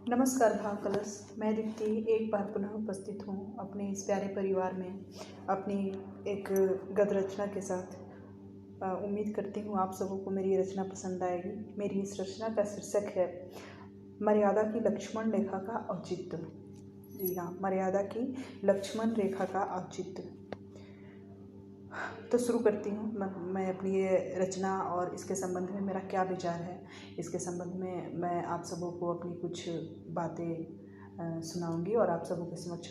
नमस्कार भाव कलश। मैं दीप्ति एक बार पुनः उपस्थित हूँ अपने इस प्यारे परिवार में अपनी एक गद्य रचना के साथ। उम्मीद करती हूँ आप सबों को मेरी रचना पसंद आएगी। मेरी इस रचना का शीर्षक है मर्यादा की लक्ष्मण रेखा का औचित्य। जी हाँ, मर्यादा की लक्ष्मण रेखा का औचित्य। तो शुरू करती हूँ मैं अपनी ये रचना और इसके संबंध में मेरा क्या विचार है। इसके संबंध में मैं आप सबों को अपनी कुछ बातें सुनाऊंगी और आप सबों के समक्ष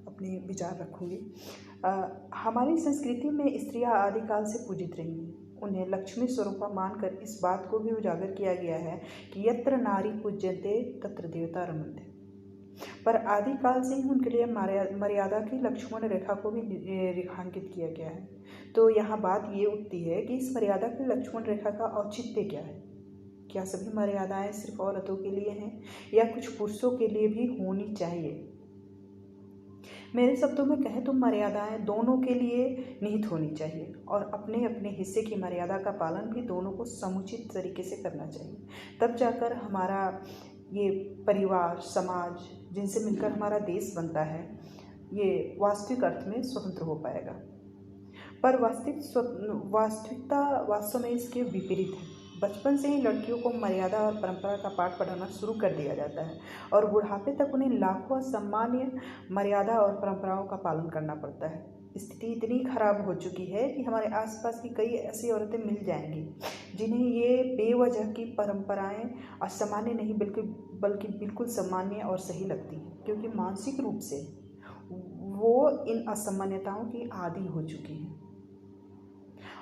अपने विचार रखूंगी। हमारी संस्कृति में स्त्रियां आदिकाल से पूजित रही हैं। उन्हें लक्ष्मी स्वरूपा मानकर इस बात को भी उजागर किया गया है कि यत्र नारी पूज्यते तत्र देवता रमन्ते। पर आदिकाल से ही उनके लिए मर्यादा की लक्ष्मण रेखा को भी रेखांकित किया गया है। तो यहाँ बात ये उठती है कि इस मर्यादा की लक्ष्मण रेखा का औचित्य क्या है। क्या सभी मर्यादाएं सिर्फ औरतों के लिए हैं या कुछ पुरुषों के लिए भी होनी चाहिए। मेरे शब्दों में कहें तो मर्यादाएं दोनों के लिए निहित होनी चाहिए और अपने अपने हिस्से की मर्यादा का पालन भी दोनों को समुचित तरीके से करना चाहिए। तब जाकर हमारा ये परिवार, समाज, जिनसे मिलकर हमारा देश बनता है, ये वास्तविक अर्थ में स्वतंत्र हो पाएगा। पर वास्तविकता वास्तव में इसके विपरीत है। बचपन से ही लड़कियों को मर्यादा और परंपरा का पाठ पढ़ाना शुरू कर दिया जाता है और बुढ़ापे तक उन्हें लाखों असम्मानीय मर्यादा और परंपराओं का पालन करना पड़ता है। स्थिति इतनी खराब हो चुकी है कि हमारे आसपास की कई ऐसी औरतें मिल जाएंगी जिन्हें ये बेवजह की परंपराएं असामान्य नहीं बल्कि बिल्कुल सामान्य और सही लगती हैं, क्योंकि मानसिक रूप से वो इन असामान्यताओं की आदी हो चुकी हैं।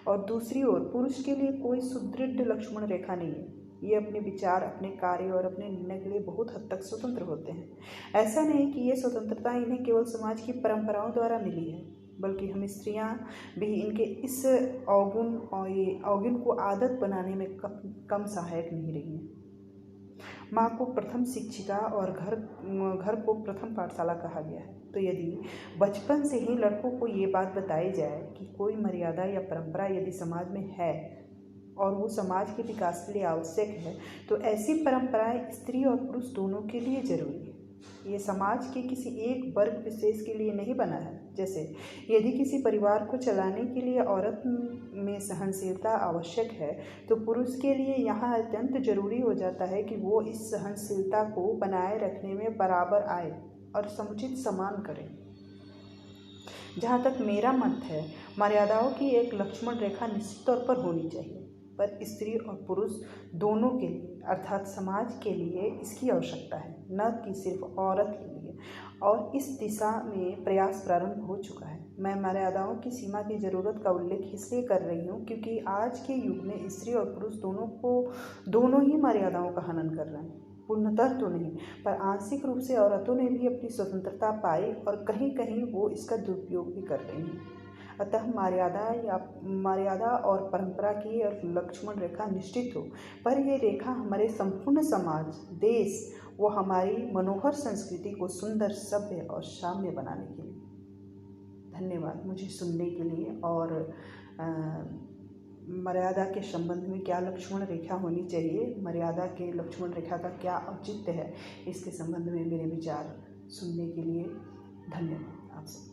और दूसरी ओर पुरुष के लिए कोई सुदृढ़ लक्ष्मण रेखा नहीं है। ये अपने विचार, अपने कार्य और अपने निर्णय के लिए बहुत हद तक स्वतंत्र होते हैं। ऐसा नहीं कि ये स्वतंत्रता इन्हें केवल समाज की परंपराओं द्वारा मिली है, बल्कि हम स्त्रियां भी इनके इस अवगुण को आदत बनाने में कम सहायक नहीं रही हैं। माँ को प्रथम शिक्षिका और घर को प्रथम पाठशाला कहा गया है। तो यदि बचपन से ही लड़कों को ये बात बताई जाए कि कोई मर्यादा या परंपरा यदि समाज में है और वो समाज के विकास के लिए आवश्यक है, तो ऐसी परंपराएं स्त्री और पुरुष दोनों के लिए जरूरी है। ये समाज के किसी एक वर्ग विशेष के लिए नहीं बना है। जैसे यदि किसी परिवार को चलाने के लिए औरत में सहनशीलता आवश्यक है, तो पुरुष के लिए यहाँ अत्यंत जरूरी हो जाता है कि वो इस सहनशीलता को बनाए रखने में बराबर आए और समुचित सम्मान करें। जहाँ तक मेरा मत है, मर्यादाओं की एक लक्ष्मण रेखा निश्चित तौर पर होनी चाहिए, पर स्त्री और पुरुष दोनों के लिए अर्थात समाज के लिए इसकी आवश्यकता है, न कि सिर्फ औरत के लिए। और इस दिशा में प्रयास प्रारंभ हो चुका है। मैं मर्यादाओं की सीमा की ज़रूरत का उल्लेख इसलिए कर रही हूँ क्योंकि आज के युग में स्त्री और पुरुष दोनों ही मर्यादाओं का हनन कर रहे हैं। पूर्णतः तो नहीं, पर आंशिक रूप से औरतों ने भी अपनी स्वतंत्रता पाई और कहीं कहीं वो इसका दुरुपयोग भी कर रही हैं। अतः मर्यादा और परंपरा की और लक्ष्मण रेखा निश्चित हो, पर यह रेखा हमारे संपूर्ण समाज, देश व हमारी मनोहर संस्कृति को सुंदर, सभ्य और साम्य बनाने के लिए। धन्यवाद मुझे सुनने के लिए। और मर्यादा के संबंध में क्या लक्ष्मण रेखा होनी चाहिए, मर्यादा के लक्ष्मण रेखा का क्या औचित्य है, इसके संबंध में मेरे विचार सुनने के लिए धन्यवाद आप सब।